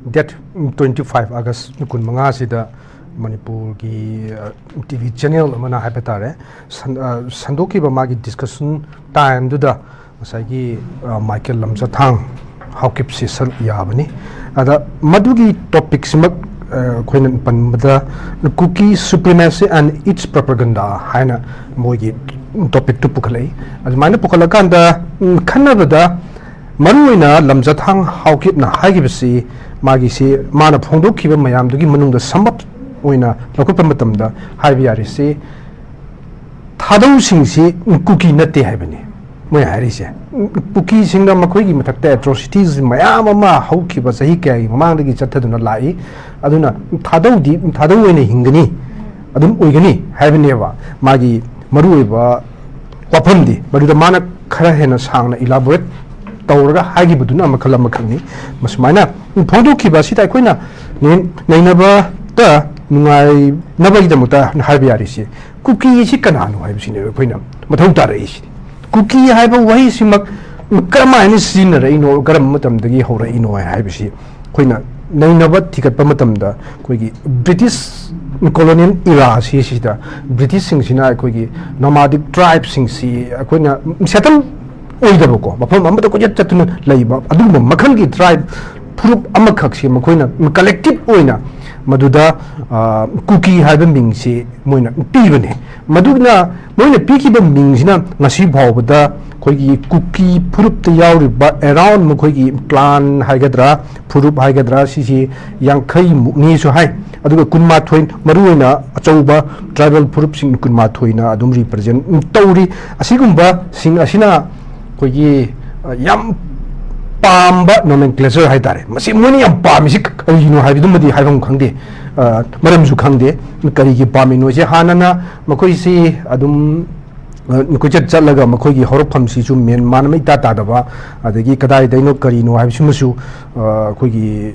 date 25 August kun manga sida Manipur ki TV channel amana haipatare sandoki ba magi discussion time duda masagi Michael lamjathang haukip session yabani ada madugi topics mak koinan panbada cookie supremacy and its propaganda haina mogi topic tu pukhalai admaina pukhalakanda khanabada maruina lamjathang haukip na haigibsi magi se mana phongdokhiba mayam dugi manungda sambat oina lokapa matamda haibi yarisi thadau singsi cookie natte haibani moi harise cookie singda makhoigi mathakta atrocities mayam ama haukiba sahi kai mamangdagi chathaduna lai aduna thadau oina hingani adum oigani haibaniwa magi maruiba wapamdi maruda mana khara hena sangna elaborate tawraga hagi buduna makhala makhani masmaina phongdokhiba sita koina nainaba ta nungai nabagi damuta haibi yarisi cookie si kananu haibisine koina mathau tarai cookie haiba wahi simak karama ni sinara ino garam matamdagi hora ino haibisi koina nainaba tikatpa matamda koigi British colonial era sida British singsina koigi nomadic tribes singsi koina settle oidabako mafam amada ko jattatuna laiba aduma makhangi tribe purup amakhaksi makoina collective oina maduda cookie haiba mingsi moina pibane madugna moina pikiba mingsina ngasi bawbada koigi cookie purup ta yauriba around makoigi clan haigadra purup haigadra sisi yangkhai mukni so hai aduga kunma thoin maruina achauba tribal purup sing kunma thoina adum represent tawri asigumba sing asina koigi yam pamba nomenclature haitare masi moni yam pamisi ayino haibidumadi haibam khangde maramju khangde karigi pamino je hanana makoi si adum nukuchat chalaga makoi gi horofam si chu men manamai ta daba adagi kadai daino karino haibisumasu koigi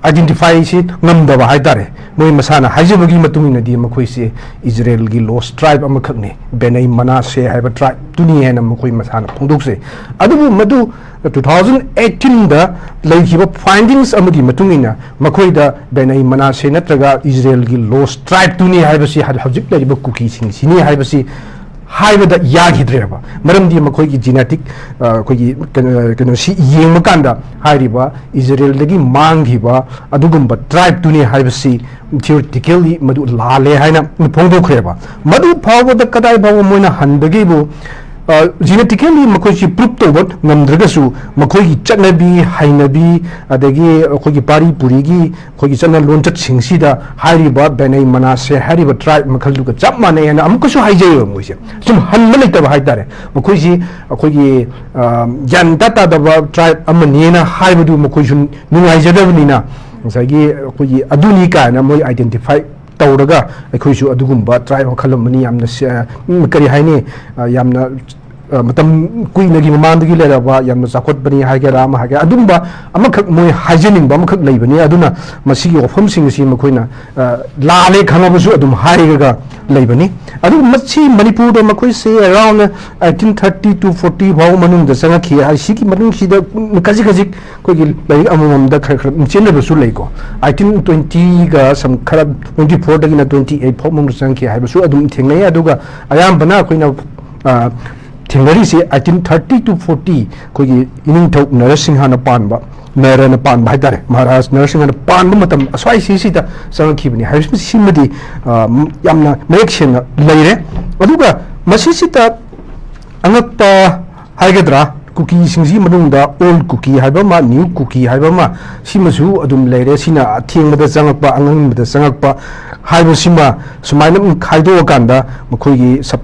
identify si ngamdaba haitare moi masana haijabagi matungina di makoi si Israel gi lost tribe amakhakne benai manase haiba tribe tuni hena makoi masana phongdokse adubu madu 2018 da laikiba findings amagi matungina makoi da benai manase natraga Israel gi lost tribe tuni haibasi hajik laiba cookie sing sini haibasi haibada yagidreba maramdi makoi gi genetic koi kano si yengmakanda hairiba Israel dagi manghiba adugumba tribe tuni haibasi theoretically madu lale haina phongdokhreba madu phawda kadai bawo moina handagibu genetically makoi si proof toba ngamdragasu makoi gi chatnabi hainabi adagi khoi pari puri gi khoi chana lonchat singsida hairiba benai manase hairiba tribe makhalduga chap mane yana amkasu haijayo moise sum hanmale taba haitare makoi si khoi gi janta daba tribe amani na haibudu makoi sun nungaijadabnina sagi khoi aduni kana moi identify tawraga akhoi adugumba tribe khalamani yamna kari haini yamna matam kuinagi mamandagi leraba yamna chakot bani haigera ma haigera adumba amakhak moi haijening ba amakhak leibani aduna masigi ofam sing si makoina lale khanabasu adum haiga leibani adu machi manipur da makoi se around 1830 to 40 baw manung da sanga khi ai siki manung si da kaji kaji kogi lai amam da khar khar chenne basu leiko 1820 ga sam khara 24 da gina 28 baw manung sanga khi hai basu adum thengnai aduga ayam bana koina Tingari se 1830 to 40 kogi ining thok Narasimha na panba Narana panba haitare Maharaj Narasimha na panba matam aswai si ta sang khibani haibis simadi yamna mayakshen leire aduga masisita angakpa haigadra cookie singsi manungda old cookie haiba ma new cookie haiba ma simasu adum leire sina athengmada changakpa angangmada changakpa haiba sima sumaina khaido kanda makhoigi sab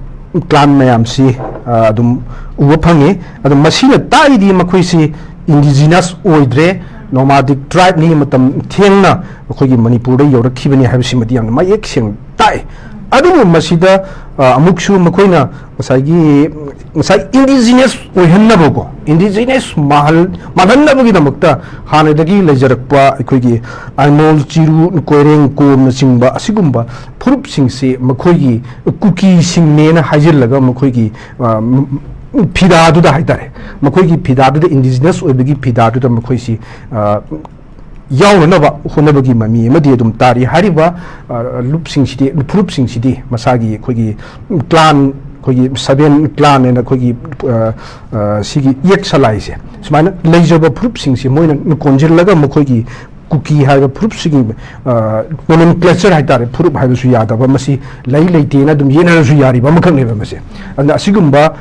clan mayam si adum uba phangi adum masina taidi makoi si indigenous oidre nomadic tribe ni matam thengna makoi Manipur da yorakhibani habisi mati yamna mayek seng tai adum masida amuksu makoina masai indigenous oihannabogo indigenous mahalnabagi damakta hanadagi lejarakpa akoigi anol chiru koireng kom na chingba asigumba phurup singse makoigi cookie singne na hajillaga makoigi phidadu da haitare makoigi phidadu da indigenous oibagi phidadu da makoisi yaunaba honabagi mami amadi adum tari hariba lupsing sidi purupsing sidi masagi khoi clan khoi 7 clan ena khoi sigi yek salai se smaina leijaba purupsing si moina konjirlaga makhoi kuki haiba purup sigi nomenclature haitare purup haiba su yadaba masi lai leitena dum yena su yari ba makhang neba mase anda asigumba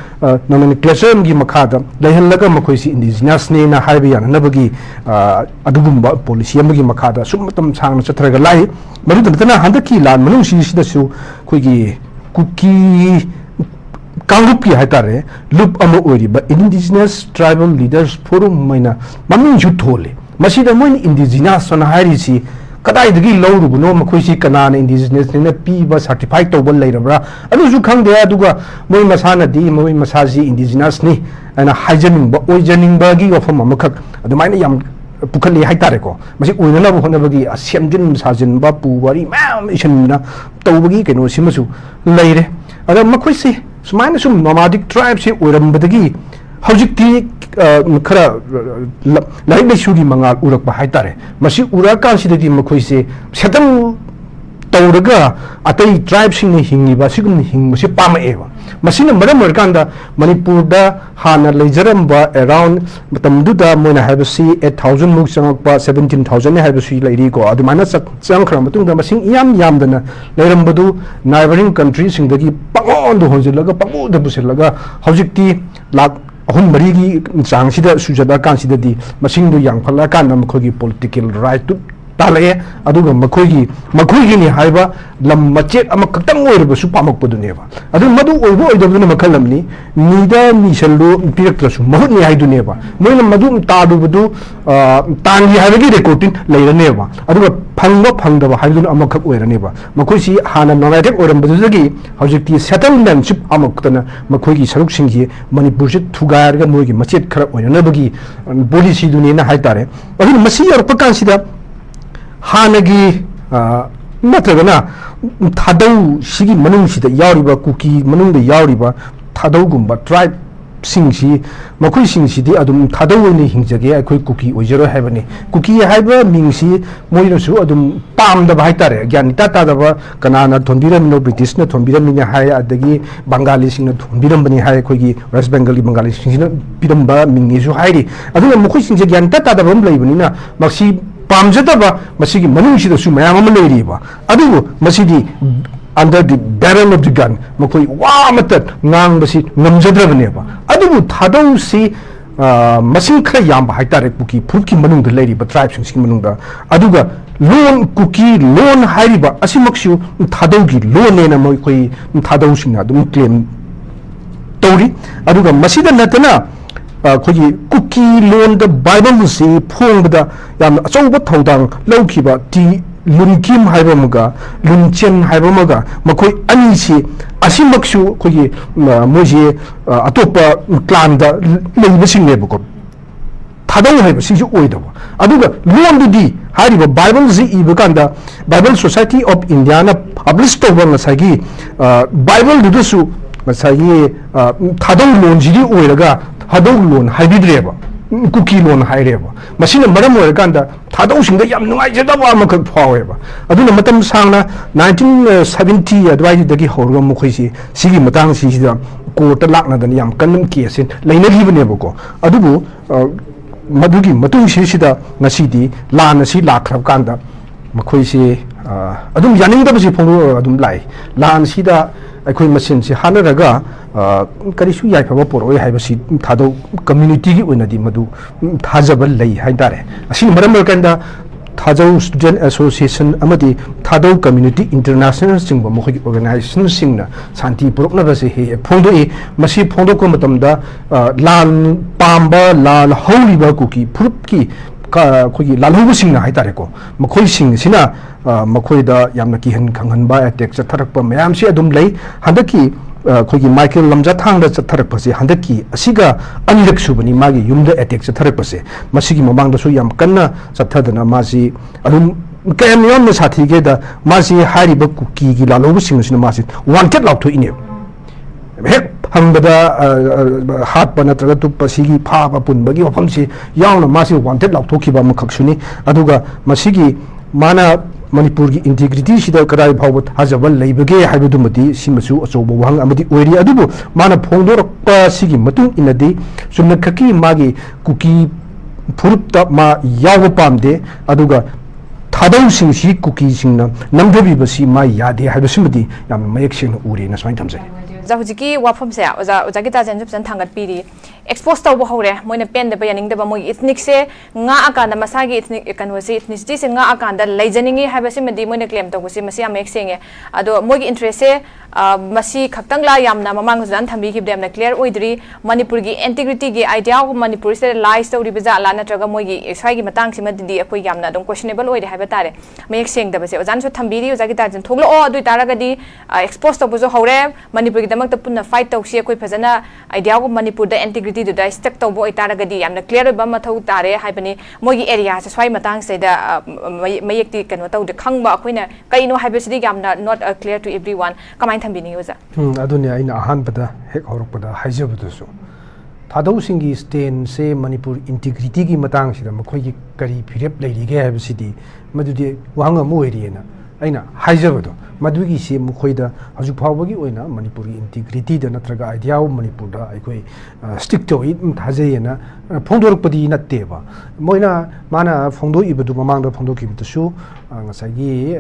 nomenclature gi makhada laihallaga makhoi si indigenous ne na haiba yana nabagi adugumba policy amagi makhada summatam sang chathraga lai marudana handaki lan manung si sida su khoigi kuki Kangup ki haitare loop ama oriba indigenous tribal leaders forum maina mamin ju thole masida moin indigenous on harisi kadai dagi lawru buno makhoisi kanana indigenous ne pi ba certified to bol lairabra adu ju khang de aduga moi masana di moi masaji indigenous ni ana hygienic ba oijaning ba gi ofam amakak adu maina yam pukhali haitare ko masi oinana bu hona bagi asemjin sajin ba pu bari mam ishanna tawbagi keno simasu leire ada makhoisi sumaina sum nomadic tribes oirambadagi hojikti khara lai lesugi mangal urak ba haitare masi urakan sidagi makhoise setam tawraga atai tribes sing hingi ba sigum hingmasi pamaeva masina maram markanda manipur da hana lejaram ba around matamduda moina habasi 8000 muk changak ba 17000 habasi lairi ko adumana chang khram matungda masing yam dana leirambadu neighboring countries singdagi pangon do honjilaga pangu da busilaga hojikti lak ahun marigi chang sida sujada kan sida di masing do yang phala kan makhogi political right to talaye aduga makhogi ni haiba lam machet ama kaktang oirba su pamak poduneba adu madu oibo oidabuna makalamni nida ni shallo piraktrasu mahut ni haiduneba moina madu tadu budu tangi haibagi recording leiraneba aduga phangdaba haidun amakak oiraneba makhoisi hana nomadic oirambadagi hojikti settlementship amaktana makhogi saruk singhi manipur se thugarga moigi machet khara oiranabagi policy dunina haitare adu masi yarpakan sida Hanagi natragana Tadau Sigi Manungsida Yariba Kuki Manunda Yariba Tadau Gumba tribe Singsi Makui Singsi Adum Tadau in Hinjagi, I could cookie or zero heavenly. Cookie Hyber Mingsi Moirasu Adum Pam the Haitare, Ganita Tadava, Kanana, Tombiram no British, no Tombiram in a high at the Bengali sing Tombiram Bani High Kogi, West Bengali Bengali Piramba Mingisu Heidi. I don't know Mukusin Jaganta Tadavamla, Maxi. Pamjataba masigi manungsida su mayam leiriba adu masidi under the barrel of the gun makoi wa matat ngang basi ngamjadrabneba adu thadau si masing khra yam haitare kuki phurki manung de leiriba tribes sing manungda aduga loan kuki loan hairiba asimaksu thadau gi loan ena makoi thadau singna dum claim tori aduga masida natana Kogi cookie loan the Bible say pong the yam achouba thodang laukiba ti lunkim haibamaga lunchen haibamaga makoi ani si asimaksu kogi moje atopa clan da leibasing nebako thadau haiba sisu oidaba aduga loan di hariba Bible zi ibakanda Bible Society of India na publish toba masagi Bible dudusu masagi thadau loan jiri oiraga Hadau loan hybridreba cookie loan haireba machine maram oirkanda thadau singa yam nungai jadaba amakak phaweba aduna matam sangna 1970 adwai dagi horga mukhoisi sigi matang sida court lakna dan yam kanam case leinagibneba ko adubu madugi matung sida ngasidi lana si lakrab kanda makhoisi adum yaningdabasi phongo adum lai lan sida akhoi machine si hanaraga karisu yai phaba poroi haibasi thado community gi oinadi madu thajabal lei haidare asin maram kanda thajau student association amadi thado community international singba mohi organization singna santi purokna base he phondo e masi phondo ko matamda lan pamba lan holiba kuki phurupki kogi lalhubu singna haitare ko makhoi sing sina makhoi da yamna ki han khanghan ba attack chatharak pa mayam si adum lei handaki kogi Michael lamja thangda chatharak pa si handaki asiga anirak subani magi yumda attack chatharak pa se masigi mamang da su yam kanna chathadana masi adum kayam yom na sathi ge da masi hari ba kuki gi lalhubu sing sina masi wanted law to ine hek hambada hat pa natraga tupa sigi pha pa pun bagi wafam si yauna masi wanted lauthokiba makhaksuni aduga masigi mana manipur gi integrity sida kadai phawba thajabal leibage haibudumati simasu achobo wahang amadi oiri adubu mana phongdorpa sigi matung inadi sumna khaki magi kuki phurupta ma yawa pamde aduga thadau sing si kuki singna namdabi basi ma yade haibasimadi yam mayek sing uri na swain thamse Zahujiki wafam se ojagi ta janjup san thangat piri expose tawbo hore moina pen de bayaning de ba moi ethnic se nga akanda masagi ethnic kanwasi ethnicity se nga akanda leijaningi habasi medi moina claim tawbusi masi am exenge ado mogi interest se masi khaktang la yamna mamang jan thambi ki dem na clear oidri manipur gi integrity gi idea of manipur se lies tawri baza la na traga mogi sai gi matang sima di akoi yamna dom questionable oide haba tare mayek seng da base ojan so thambiri ojagi ta jan thoglo o adu taraga di expose tawbo jo hore manipur gi damak ta punna fight tawsi akoi phajana idea of manipur da integrity do da stuck tawbo itaraga di yamna clear ba mathau tare haibani mogi area se swai matang se da mayek ti kano taw de khangba akoina kaino haibasidi yamna not clear to everyone kamai thambini oja aduni aina ahan bada hek horokpada haijabdusu thadau singi stain se manipur integrity gi matang sida makhoi gi kari phirep leirige haibasidi madudi wahanga mo eriena aina haijabdu madugi se mukhoida haju phawbagi oina manipur gi integrity da natraga idea of manipur da aikoi stick to it thajeyena phongdorpadi natteba moina mana phongdo ibadu mamang da phongdo ki bitu ngasagi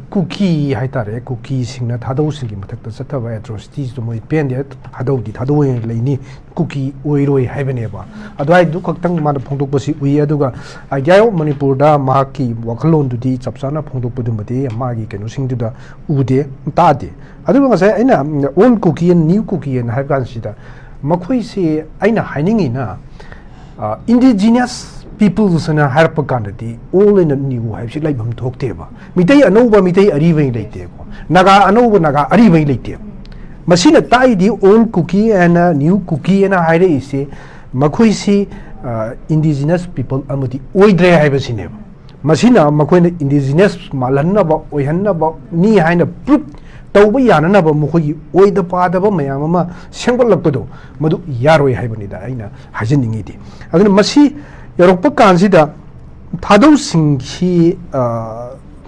kuki haitare kuki singna thadau singi mathakta chathaba atrocities to moi pen de thadau di thadau leini kuki oiroi haibeneba adwai du khaktang mana phongdok basi ui aduga idea of manipur da maki wakhalon du di chapsana phongdok padu mate magi kenu singdu da ude tade aduga ngasai aina old cookie and new cookie and haikan sida makhoi se aina hainingi na indigenous peoples na harpa kanadi all in a new have she like bam thokteba mitei anova mitei aribai leite ko naga anova naga aribai leite masina tai di old cookie and new cookie and haire ise makhoi si indigenous people amati oidre haiba sineba masina makhoi indigenous malanna ba oihanna ba ni haina proof tawba yana ba mukhoi oida pada ba mayam ama sengbal lakpado madu yaroi haibani da aina hajiningi di aduna masi yarokpa kansida thadau singhi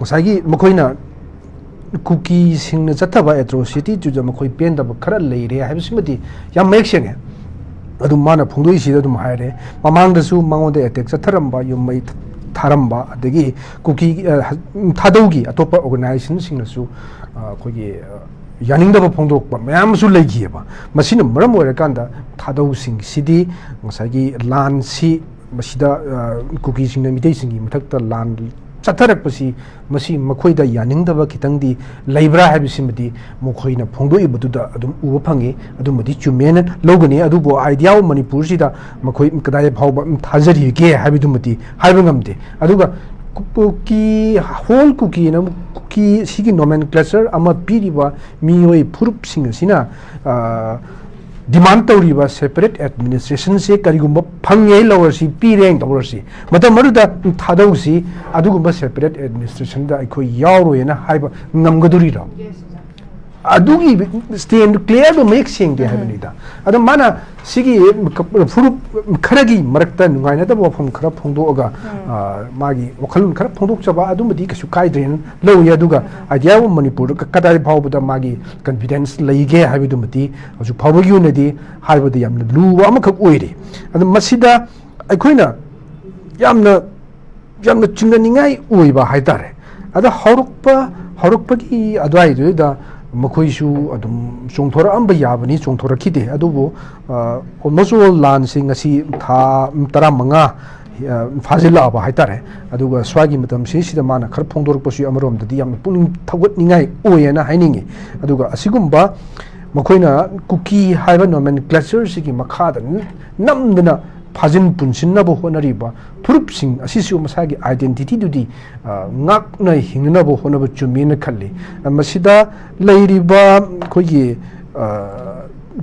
masagi mukhoina cookie singna chathaba atrocity ju makhoi pen da khara leire haibsimati yam mek senge adu mana phongdoi sida dum haire mamang da su mangonde attack chatharamba yumai tharamba adagi cookie thadaugi atopa organization singna su kogi yaningdaba phongdokpa mayam su legieba masina maram oirakanda thadau sing sidi masagi lan si masida cookie singna mitei singi mathakta lan chatharakpasi masi makhoida yaningdaba kitangdi leibra habisimadi mokhoina phongdoibaduda adum uba phangi adumadi chumen logani adubo idea of manipur sida makhoi kadai phawba thajari ge habidumati haibangamde aduga cookie whole cookie na cookie sigi nomenclature ama piriba mioi phurup sing sina demand tawriba separate administration se karigumba phangei lowersi pireng tawrsi matam maruda thadausi adugumba separate administration da aikoi yawroena haiba ngamgaduri ra adugi stand clear do make sing de habenida adu mana sigi furup kharagi marakta nungaina da bofam khara phongdoga magi wakhalun khara phongdok chaba adumadi kasu kaidren lo ya duga idea of manipur kadai phawbuda magi confidence leige habidumati asu phawgi unadi haibadi yamna luwa amakhak oire adu masida aikoina yamna chinganingai oiba haitare adu horokpagi adwai da makhoisu adum chongthora amba yabani chongthora khide adubo almost all lan sing asi tha 15 fazila ba haitare aduga swagi matam sida mana khar phongdorok pasu amarom dadi yam puning thagot ningai oyena hainingi aduga asigumba makhoina cookie haiba nomenclature sigi makhada namdana fazin punsinnabu honariba purupsing asisiu masagi identity dudi ngakna hingnabu honabu chumina khalli masida leiriba khogi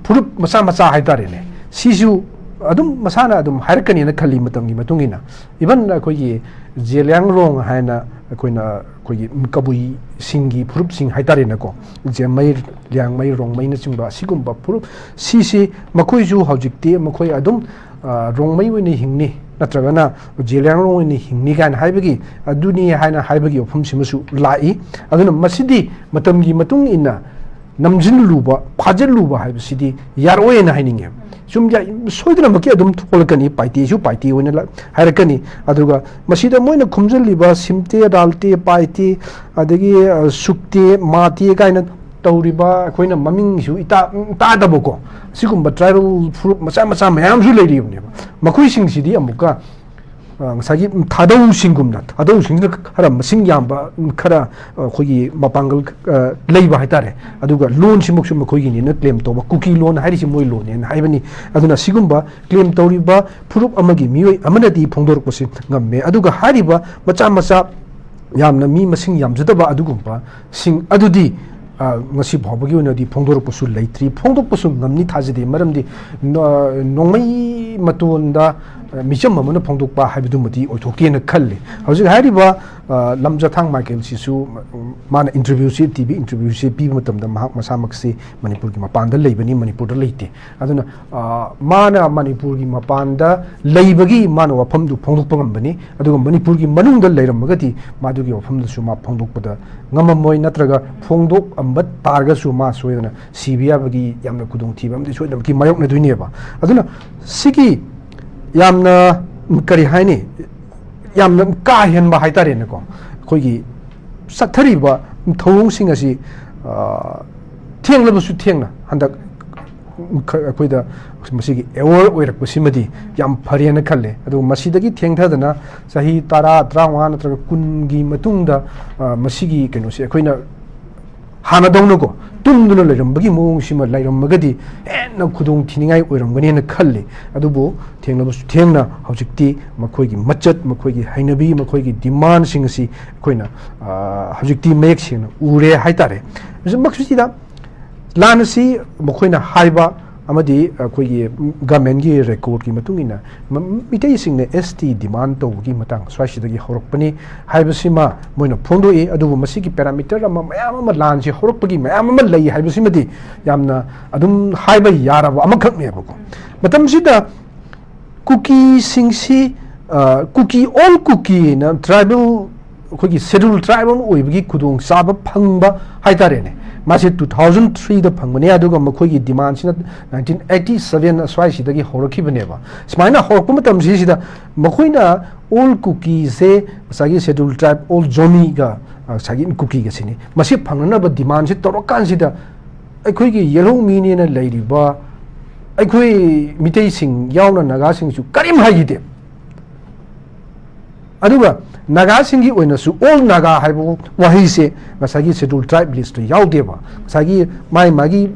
purup masa haitare ne sisu adum masana adum hairkani na khali matam gi matungina even khoi jelang rong haina koina khoi kabui singi phurup sing haitare na ko je mai liang mai rong mai na chimba sigumba phurup si makhoi ju haujikti makhoi adum rong mai wini hingni natragana jelang rong wini hingni kan haibagi aduni haina haibagi ofum simasu lai aduna masidi matam gi matung ina namjin luba phajal luba haibasidi yaroi na haininge sum ja soidna maki adum tholkani paiti ju paiti oina hairakani aduga masida moina khumjaliba simte dalte paiti adagi sukte mati kaina tawriba koina maming ju ita ta daboko sigumba tribal fruit macha mayam ju leiribne makoi sing sidi amuka sagi thadau singumna thadau singna khara masing yamba khara khogi mapangal leiba haitare aduga loan simuk sum khogi ni na claim to ba cookie loan hairi si moi loan en haibani aduna sigumba claim tawriba phurup amagi mioi amanadi phongdor kosi ngamme aduga hariba macha yamna mi masing yamjadaba adugumba sing adudi ngasi bhabagi onadi phongdor posu leitri phongdok posu ngamni thajide maramdi nongmai matonda micham amana phongdok pa haibidu mati oithoke na khalle hauji hariba lamja thang michael sisu mana interview si tv interview si pi matam da mahak masamak si manipur gi mapanda leibani manipur da leite aduna mana manipur gi mapanda leibagi mana wafam du phongdok pangam bani aduga manipur gi manung da leiram magati madu gi wafam da suma phongdok pada ngamamoi natraga phongdok ambat targa suma soyana cbia bagi yamna kudung thiba amdi soyna ki mayok na duine ba aduna sigi yamna kari haini yamna ka hen ba haitare ne ko khoigi sathari ba thong sing asi theng labu su thengna handak khoida masigi award oirak pasimadi yam phariana khalle adu masidagi thengthadana sahi tara trawa natraga kungi matungda masigi keno se khoina hana dongno ko tumduna leirambagi mong sima leiramagadi enna khudong thiningai oiramgani na khalle adubu thenglabu thengna hojikti makhoigi machat makhoigi hainabi makhoigi demand sing si khoina hojikti mek sing ure haitare maksudida lanasi makhoina haiba amadi khoigi government gi record ki matungina mitai sing ne st demand to gi matang swasidagi horokpani haibasima moina phondo e adubu masigi parameter ama mayam lan si horokpagi mayam lei haibasimadi yamna adum haiba yaraba amakhak ne bako matam sida cookie sing si cookie all cookie na tribal khogi schedule tribal oibagi kudung saba phangba haitare ne masi 2003 da phangmani aduga makhogi demand sina 1987 swai sidagi horakibane ba smaina horkum tam sida makhoina all cookie se sagi schedule tribe all zomi ga sagi cookie ga sini masi phangna ba demand se torokan sida aikhoigi yellow mini na leiriba aikoi mitei sing yauna naga sing su karim haigide aduga naga singi oina su all naga haibo wahi se masagi schedule tribe list yaudeba sagi mai magi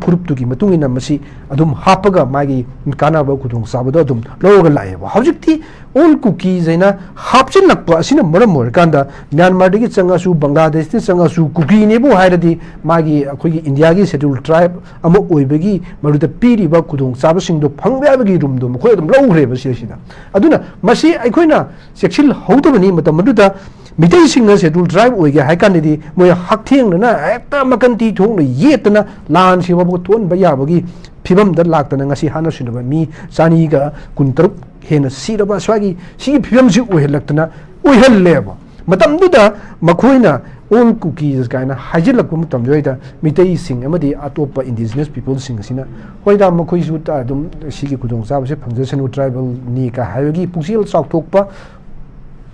purup tugi matungina masi adum hapaga magi kana ba kudung sabada adum loga laeba hojikti all cookie zaina hapchin lakpa asina maram morkanda myanmar digi changa su bangladesh ti changa su cookie ne bo hairadi magi akhoi india gi schedule tribe ama oibagi maruda piri ba kudung saba singdo phangba bagi room do khoi adum logreba sida aduna masi aikhoina section haudabani matam maduda mitai singna schedule tribe oige haikandi moy haktheng na ekta makanti thong yetna lan si babu ton ba yabagi phibam da laktana ngasi hana sunaba mi chani ga kuntaruk hena siraba swagi si phibam si ohelakna oheleba matam duda makhoina all cookies kaina hajilak matam joida mitai sing amadi atopa indigenous people sing sina hoida makhoi su ta dum sigi kudong sa se phangjasen tribal ni ka hayagi pusil chawthokpa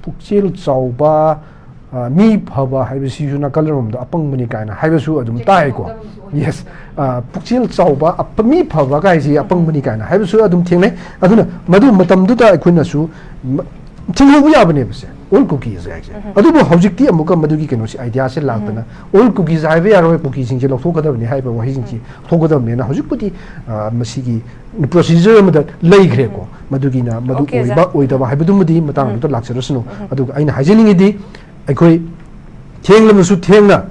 pukchil chawba mi phaba haibasi juna kalarom da apang mani kaina haibasu adum tai ko yes pukchil chawba apami phaba kai ji apang mani kaina haibasu adum thengne aduna madu matam du ta akhuna su thinghu ya bane base all cookies actually adubu hojikti amuka madugi keno si idea se lagtana all cookies haibe yaro cookies sing je lokthokada bani haiba wahi sing ji thokada bani na hojikputi masigi procedure amada leigre ko madugina madu oiba oidaba haibadumudi matang du laksarasno aduga aina haijeningi di aikoi thenglamusu thengna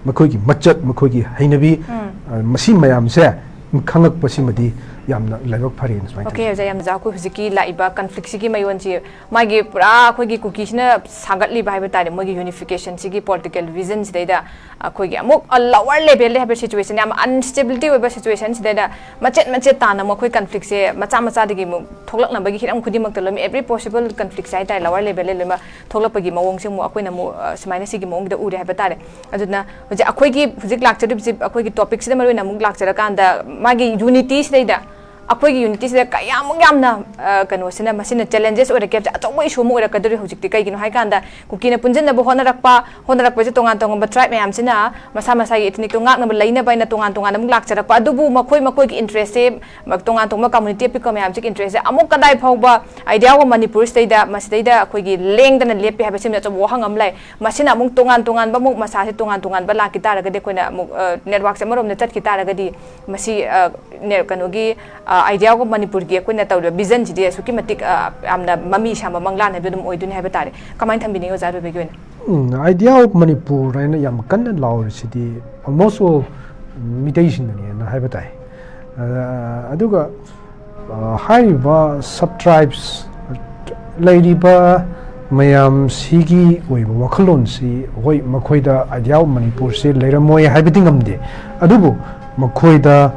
makhoigi machat makhoigi hainabi masi mayam se khangak pasimadi ꯌꯥꯝꯅ ꯂꯥꯏꯕꯛ ꯐꯔꯦ ꯁꯨꯃꯥꯏꯅ Okay, as I am Zaku Huziki, Laiba, conflict Siki Mayonji, Magi Pra, Kogi Kukishna, Sagatli Bibatari, Mogi unification, Siki political visions, data, Kogi, a lower level have a situation, instability of situations, data, Machetana, Mokoi conflicts, Matamasadigi, Tolak Nabagi, Kudimakam, every possible conflict site, lower level, Tolapagi, Mawong, Aquina, Smanasigi Mong, the Udi Habatari. Aduna, Akogi, Zik Lacture, Akogi topics, the Marina Mung Lacture, Magi unities, data. Akogi unity se kayam yamna kano sina masina challenges or kep achaw issue mo ora kaduri hojikti kai gino haikanda kukina punjana bo honarakpa je tongan tongan tribe mayam sina masa masa ethnic to ngak na laina baina tongan tongan amuk lakcharakpa adubu makoi ki interest se tongan tongma community pick mayam chik interest se amuk kadai phauba idea wa manipur state da masida akogi lengdana lepi haba simna chaw hangam lai masina amuk tongan ba muk masa se tongan ba laki taraga de koina network se marom ne chat ki taraga di masi ne kanogi idea of Manipur vision suki matik amna mami shama manglan have them oidun have tare. Comment and being out of begin. Idea of Manipur and Yam Kandan Law City almost all mutation and habitat. Aduga high sub tribes Lady Ba Mayam Sigi Wakalon si Wai Makoida idea of Manipur say later Moy habiting amde. Adubu Makoida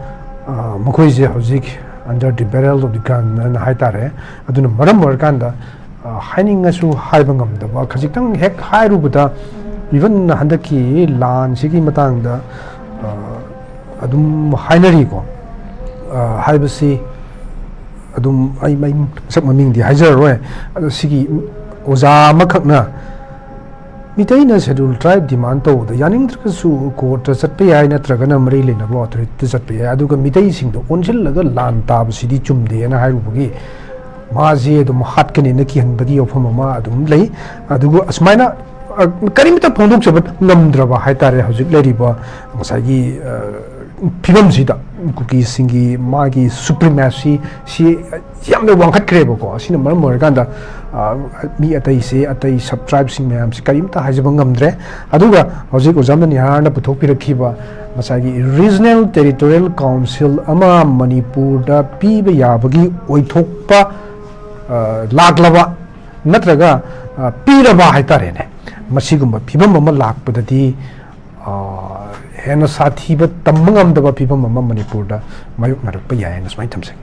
Makoise Hozik under the barrel of the gun and Haitare, Aduna Maram Morganda, hiding a shoe Haibangam, the Wakajitang Hek Hairubuda, even Handaki, Lan, Siki Matanga, Adum Hainarigo, Haibasi, Adum, I may subming the Hazer, Siki Oza Makakna. Mitainas schedule tribe demand to the Yaning Su court Satpia in a Tragana Maril in a water, Tisapia, Aduga Mitai to Unchil Land Tab City Chumde and Hairugi Mazi, the Mahatkan in the King Badi of Mama Adumlay, Adugo Asmina Karimita Pondux of Namdrava Haitare Hozik Ladiba, Masagi Pibam Sida, Cookie Singi, Magi Supremacy, she Yamda Wankat Krebo, Cinema Morganda. Me at a sub tribe sing Mam Sikarimta Hazabangamdre, Aduga, Hozik Ozamani Hana Putopi Kiba, Masagi Regional Territorial Council, Ama Manipur, da Piba Yabagi, Oitopa, Laglava, Natraga, Piraba Haitarene, Masiguma, Pibama Lak, but the Henasati, but Tamangam the Piba Manipur, Mayuk Narapaya, and my something.